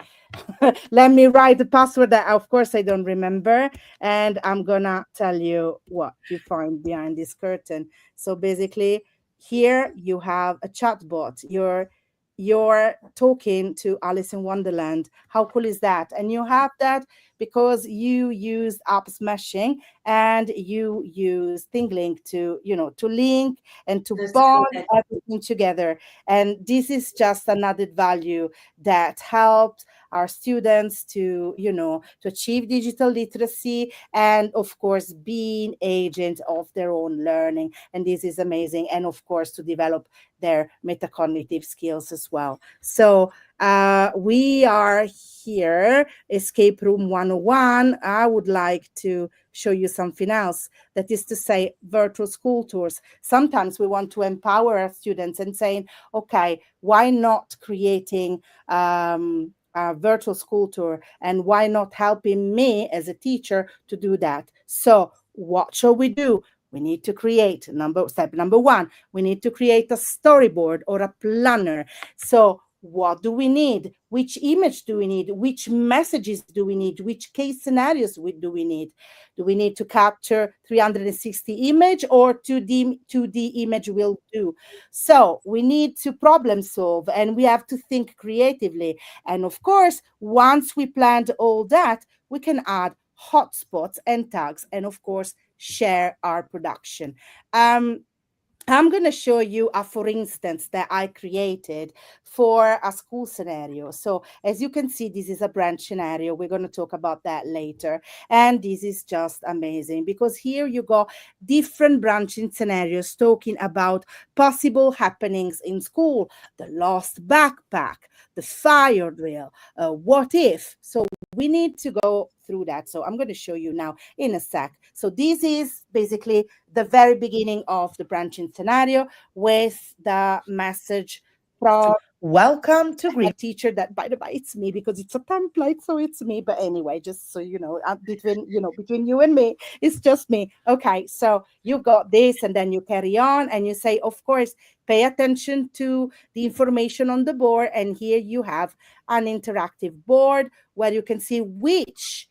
Speaker 2: write the password that of course I don't remember, and I'm gonna tell you what you find behind this curtain. So basically here you have a chatbot. You're talking to Alice in Wonderland. How cool is that? And you have that because you used app smashing and you use ThingLink to, to link and to bond everything together. And this is just another value that helps our students to, to achieve digital literacy and, of course, being agents of their own learning. And this is amazing. And, of course, to develop their metacognitive skills as well. So we are here, Escape Room 101. I would like to show you something else. That is to say, virtual school tours. Sometimes we want to empower our students and saying, okay, why not creating a virtual school tour, and why not helping me as a teacher to do that? So what shall we do? We need to create step number one. We need to create a storyboard or a planner. So what do we need? Which image do we need? Which messages do we need? Which case scenarios do we need? Do we need to capture 360 image, or 2D image will do? So we need to problem solve, and we have to think creatively. And of course, once we planned all that, we can add hotspots and tags, and of course, share our production. I'm going to show you a for instance that I created for a school scenario. So as you can see, this is a branch scenario. We're going to talk about that later. And this is just amazing because here you go, different branching scenarios talking about possible happenings in school, the lost backpack, the fire drill, what if. So we need to go through that. So I'm going to show you now in a sec. So this is basically the very beginning of the branching scenario with the message from welcome to greet teacher. That, by the way, it's me because it's a template, so it's me. But anyway, just so you know, between you and me, it's just me. Okay, so you got this, and then you carry on, and you say, of course, pay attention to the information on the board, and here you have an interactive board where you can see which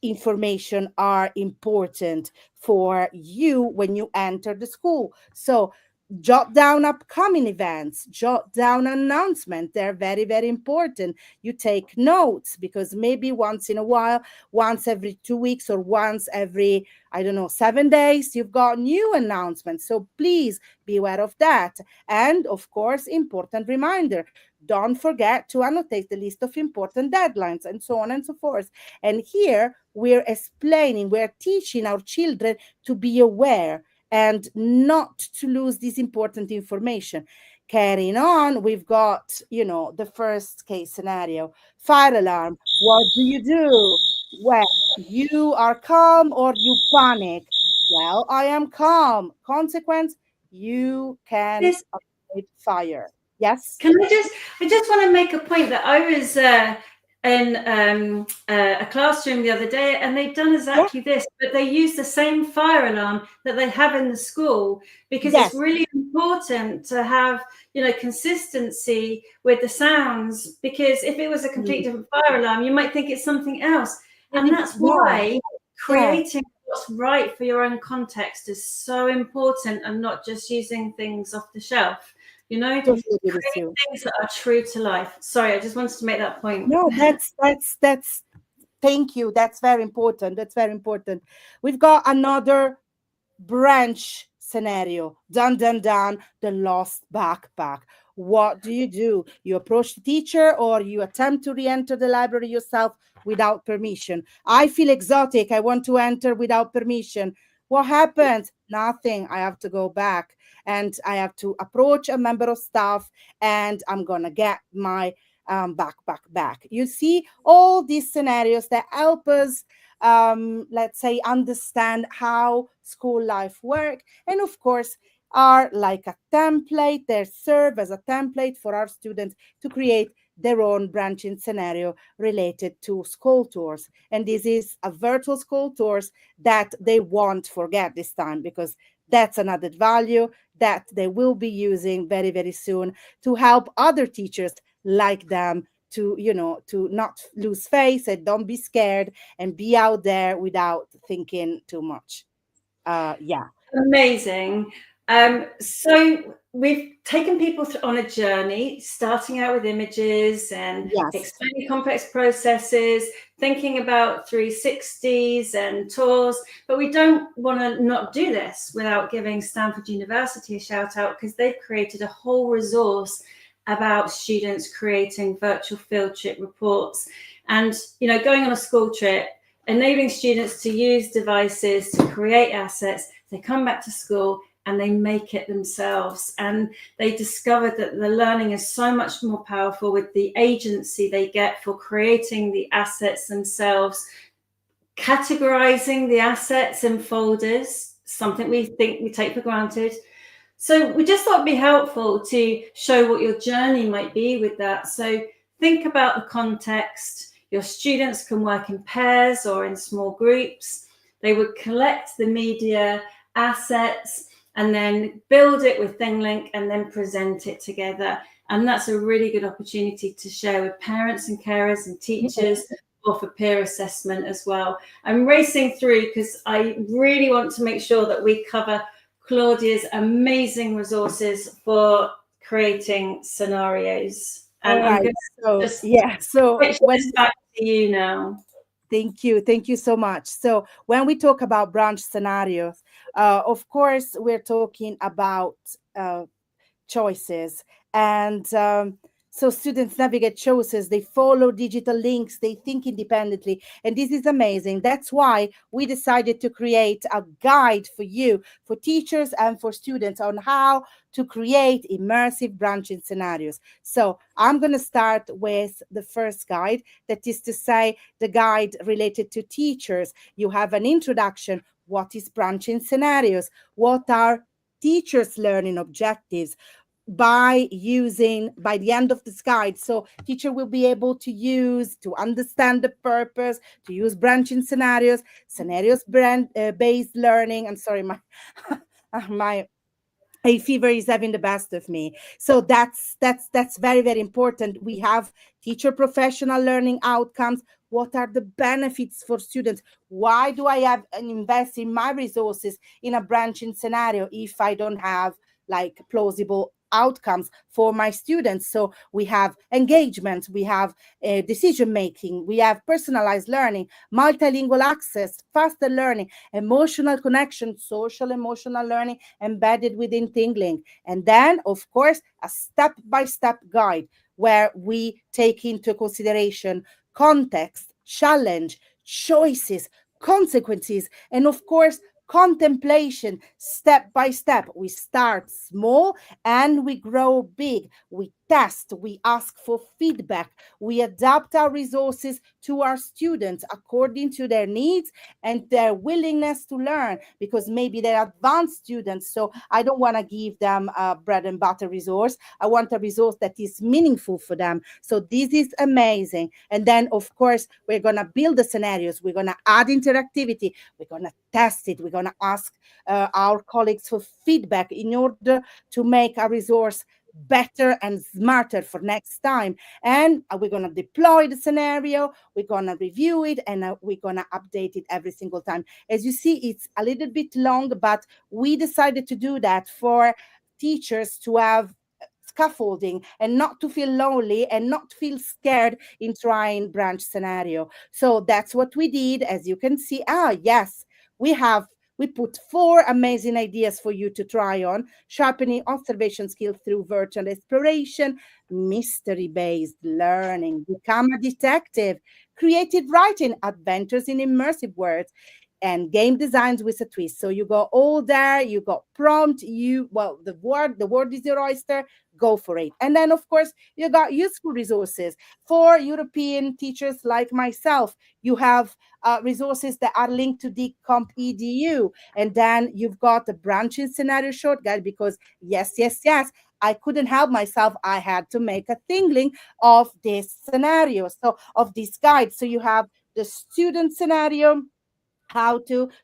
Speaker 2: information are important for you when you enter the school. So jot down upcoming events, jot down announcements. They're very, very important. You take notes because maybe once in a while, once every 2 weeks or once every, 7 days, you've got new announcements. So please be aware of that. And of course, important reminder, don't forget to annotate the list of important deadlines and so on and so forth. And here we're explaining, we're teaching our children to be aware and not to lose this important information. Carrying on, we've got, the first case scenario, fire alarm. What do you do? Well, you are calm or you panic? Well, I am calm. Consequence, you can avoid fire. Yes?
Speaker 1: I just want to make a point that I was in a classroom the other day, and they've done exactly this, but they use the same fire alarm that they have in the school because it's really important to have, consistency with the sounds, because if it was a complete different fire alarm, you might think it's something else. And that's why creating what's right for your own context is so important, and not just using things off the shelf. Creating things that are true to life. Sorry, I just wanted to make that point.
Speaker 2: No, that's thank you. That's very important. That's very important. We've got another branch scenario. Dun, dun, dun, the lost backpack. What do? You approach the teacher, or you attempt to re-enter the library yourself without permission. I feel exotic. I want to enter without permission. What happens? Nothing. I have to go back, and I have to approach a member of staff, and I'm going to get my backpack back. You see all these scenarios that help us, let's say, understand how school life works. And of course, are like a template. They serve as a template for our students to create their own branching scenario related to school tours. And this is a virtual school tours that they won't forget this time, because that's another value that they will be using very, very soon to help other teachers like them to, to not lose face and don't be scared and be out there without thinking too much.
Speaker 1: Amazing. So we've taken people on a journey, starting out with images and explaining complex processes, thinking about 360s and tours, but we don't want to not do this without giving Stanford University a shout out, because they've created a whole resource about students creating virtual field trip reports. And, you know, going on a school trip, enabling students to use devices to create assets, they come back to school and they make it themselves. And they discovered that the learning is so much more powerful with the agency they get for creating the assets themselves, categorizing the assets in folders, something we think we take for granted. So we just thought it'd be helpful to show what your journey might be with that. So think about the context. Your students can work in pairs or in small groups. They would collect the media assets and then build it with ThingLink and then present it together. And that's a really good opportunity to share with parents and carers and teachers, or for peer assessment as well. I'm racing through because I really want to make sure that we cover Claudia's amazing resources for creating scenarios. And I'm going to switch back to you now.
Speaker 2: Thank you so much. So when we talk about branch scenarios, of course we're talking about choices, and so students navigate choices, they follow digital links, they think independently, and this is amazing. That's why we decided to create a guide for you, for teachers and for students, on how to create immersive branching scenarios. So I'm going to start with the first guide, that is to say the guide related to teachers. You have an introduction. What is branching scenarios? What are teachers' learning objectives? By the end of this guide, so teacher will be able to understand the purpose, to use branching scenarios based learning. I'm sorry, my hay fever is having the best of me. So that's very, very important. We have teacher professional learning outcomes. What are the benefits for students? Why do I have and invest in my resources in a branching scenario if I don't have like plausible outcomes for my students? So we have engagement, we have decision making, we have personalized learning, multilingual access, faster learning, emotional connection, social emotional learning embedded within ThingLink. And then, of course, a step-by-step guide where we take into consideration context, challenge, choices, consequences, and of course, contemplation. Step by step, we start small and we grow big. We test, we ask for feedback, we adapt our resources to our students according to their needs and their willingness to learn, because maybe they're advanced students, so I don't want to give them a bread and butter resource. I want a resource that is meaningful for them. So this is amazing. And then, of course, we're going to build the scenarios, we're going to add interactivity, we're going to test it, we're going to ask our colleagues for feedback in order to make a resource better and smarter for next time. And we're going to deploy the scenario, we're going to review it, and we're going to update it every single time. As you see, it's a little bit long, but we decided to do that for teachers to have scaffolding and not to feel lonely and not to feel scared in trying branch scenario. So that's what we did. As you can see, yes, we put 4 amazing ideas for you to try on: sharpening observation skills through virtual exploration, mystery-based learning, become a detective, creative writing, adventures in immersive worlds, and game designs with a twist. So you got all there, you got prompt, the word is your oyster, go for it. And then, of course, you got useful resources for European teachers like myself. You have resources that are linked to the comp.edu. And then you've got the branching scenario short guide, because yes, I couldn't help myself. I had to make a ThingLink of this scenario, so of this guide. So you have the student scenario,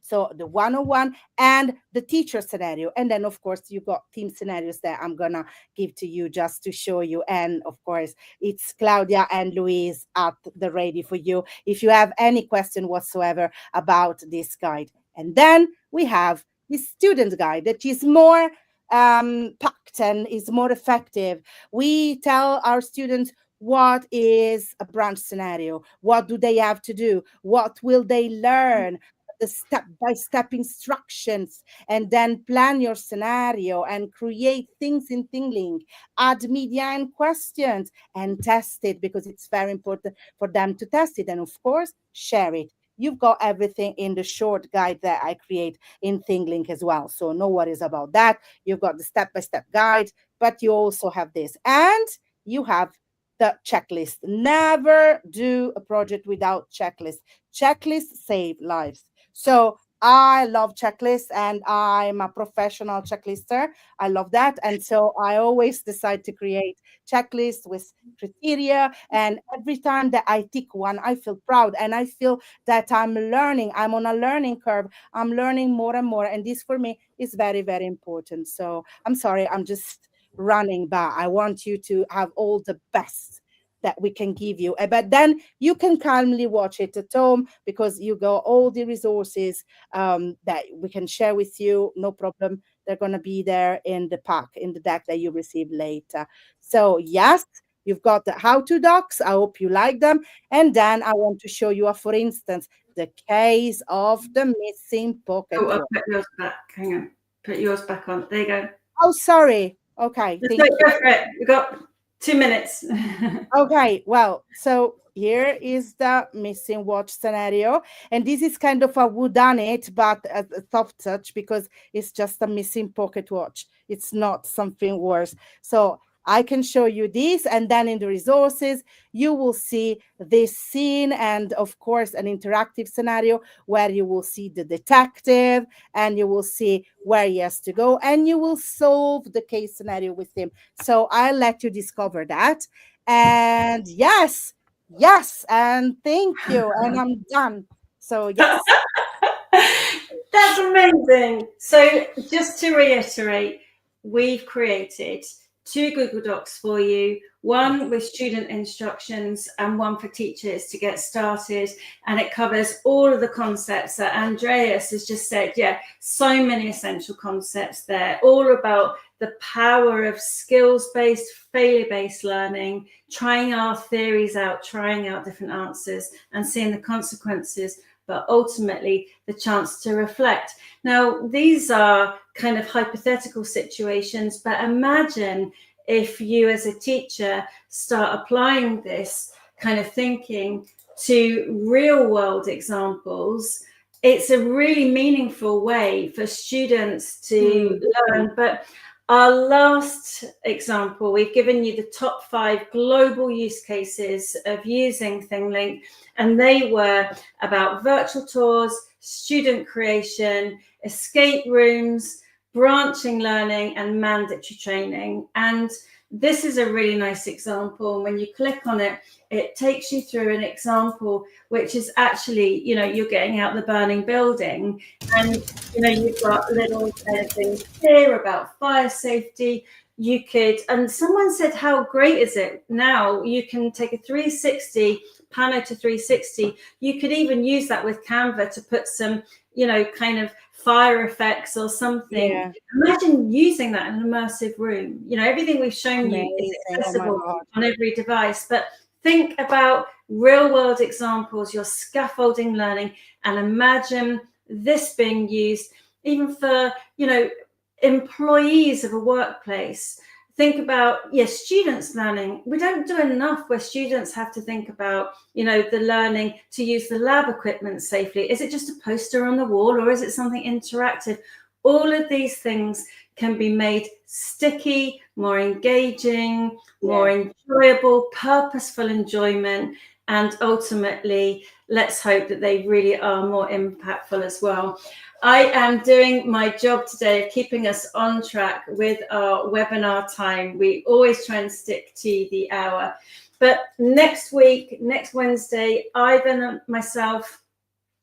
Speaker 2: so the 101 and the teacher scenario. And then, of course, you got team scenarios that I'm gonna give to you just to show you. And of course, it's Claudia and Louise at the ready for you if you have any question whatsoever about this guide. And then we have the student guide, that is more packed and is more effective. We tell our students what is a branch scenario, what do they have to do, what will they learn, the step-by-step instructions, and then plan your scenario and create things in ThingLink, add media and questions, and test it, because it's very important for them to test it, and of course share it. You've got everything in the short guide that I create in ThingLink as well, so no worries about that. You've got the step-by-step guide, but you also have this, and you have the checklist. Never do a project without checklist. Checklists save lives. So I love checklists, and I'm a professional checklister. I love that. And so I always decide to create checklists with criteria. And every time that I tick one, I feel proud, and I feel that I'm learning. I'm on a learning curve. I'm learning more and more. And this for me is very, very important. So I'm sorry, I'm just running, but I want you to have all the best that we can give you. But then you can calmly watch it at home, because you got all the resources that we can share with you. No problem. They're going to be there in the pack, in the deck that you receive later. So yes, you've got the how-to docs. I hope you like them. And then I want to show you, for instance, the case of the missing pocket.
Speaker 1: Oh, I'll put yours back. Hang on. Put yours back on. There you go.
Speaker 2: Oh, sorry. Okay.
Speaker 1: Let's go for it. We've got 2 minutes.
Speaker 2: Okay, well, so here is the missing watch scenario. And this is kind of a whodunit, but a soft touch, because it's just a missing pocket watch. It's not something worse. So I can show you this, and then in the resources, you will see this scene, and of course, an interactive scenario where you will see the detective, and you will see where he has to go, and you will solve the case scenario with him. So I'll let you discover that. And yes, and thank you. And I'm done. So yes.
Speaker 1: That's amazing. So just to reiterate, we've created 2 Google Docs for you, one with student instructions and one for teachers to get started. And it covers all of the concepts that Andreas has just said. Yeah, so many essential concepts there, all about the power of skills-based, failure-based learning, trying our theories out, trying out different answers and seeing the consequences, but ultimately the chance to reflect. Now, these are kind of hypothetical situations, but imagine if you as a teacher start applying this kind of thinking to real world examples. It's a really meaningful way for students to learn. But our last example, we've given you the top 5 global use cases of using ThingLink, and they were about virtual tours, student creation, escape rooms, branching learning, and mandatory training. And this is a really nice example. When you click on it, it takes you through an example, which is actually, you're getting out the burning building, and, you've got little things here about fire safety. You could, and someone said, how great is it now? You can take a 360, Pano to 360. You could even use that with Canva to put some, kind of fire effects or something. Yeah. Imagine using that in an immersive room. Everything we've shown you is accessible on every device, but think about real world examples, your scaffolding learning, and imagine this being used even for, employees of a workplace. Think about, students learning. We don't do enough where students have to think about, the learning to use the lab equipment safely. Is it just a poster on the wall, or is it something interactive? All of these things can be made sticky, more engaging, more enjoyable, purposeful enjoyment. And ultimately, let's hope that they really are more impactful as well. I am doing my job today of keeping us on track with our webinar time. We always try and stick to the hour. But next week, next Wednesday, Ivan and myself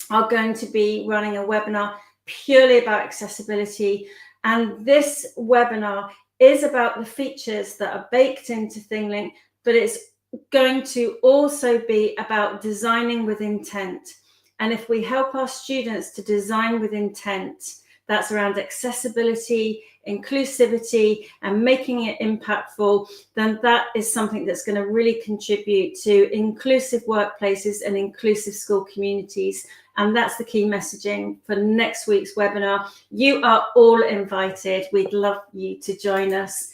Speaker 1: are going to be running a webinar purely about accessibility. And this webinar is about the features that are baked into ThingLink, but it's going to also be about designing with intent. And if we help our students to design with intent, that's around accessibility, inclusivity, and making it impactful, then that is something that's going to really contribute to inclusive workplaces and inclusive school communities. And that's the key messaging for next week's webinar. You are all invited. We'd love you to join us.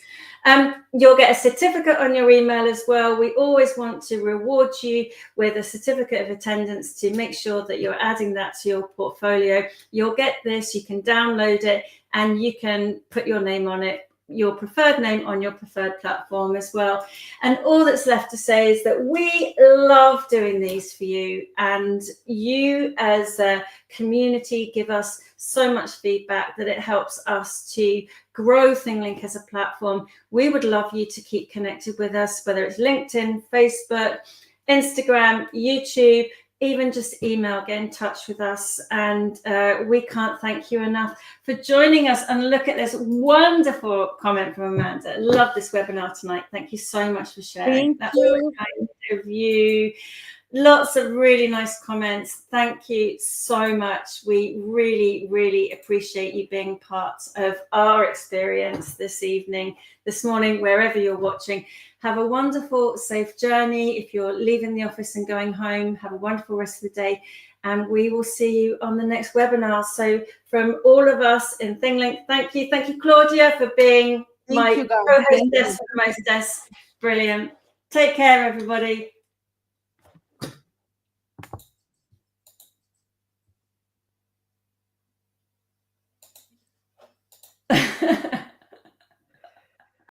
Speaker 1: You'll get a certificate on your email as well. We always want to reward you with a certificate of attendance to make sure that you're adding that to your portfolio. You'll get this, you can download it, and you can put your name on it, your preferred name on your preferred platform as well. And all that's left to say is that we love doing these for you, and you as a community give us so much feedback that it helps us to grow ThingLink as a platform. We would love you to keep connected with us, whether it's LinkedIn, Facebook, Instagram, YouTube, even just email, get in touch with us. And we can't thank you enough for joining us. And look at this wonderful comment from Amanda. Love this webinar tonight. Thank you so much for sharing.
Speaker 2: Thank you.
Speaker 1: Kind of you. Lots of really nice comments. Thank you so much. We really, really appreciate you being part of our experience this evening, this morning, wherever you're watching. Have a wonderful, safe journey. If you're leaving the office and going home, have a wonderful rest of the day. And we will see you on the next webinar. So from all of us in ThingLink, thank you. Thank you, Claudia, for being my co-hostess for the mostess. Brilliant. Take care, everybody.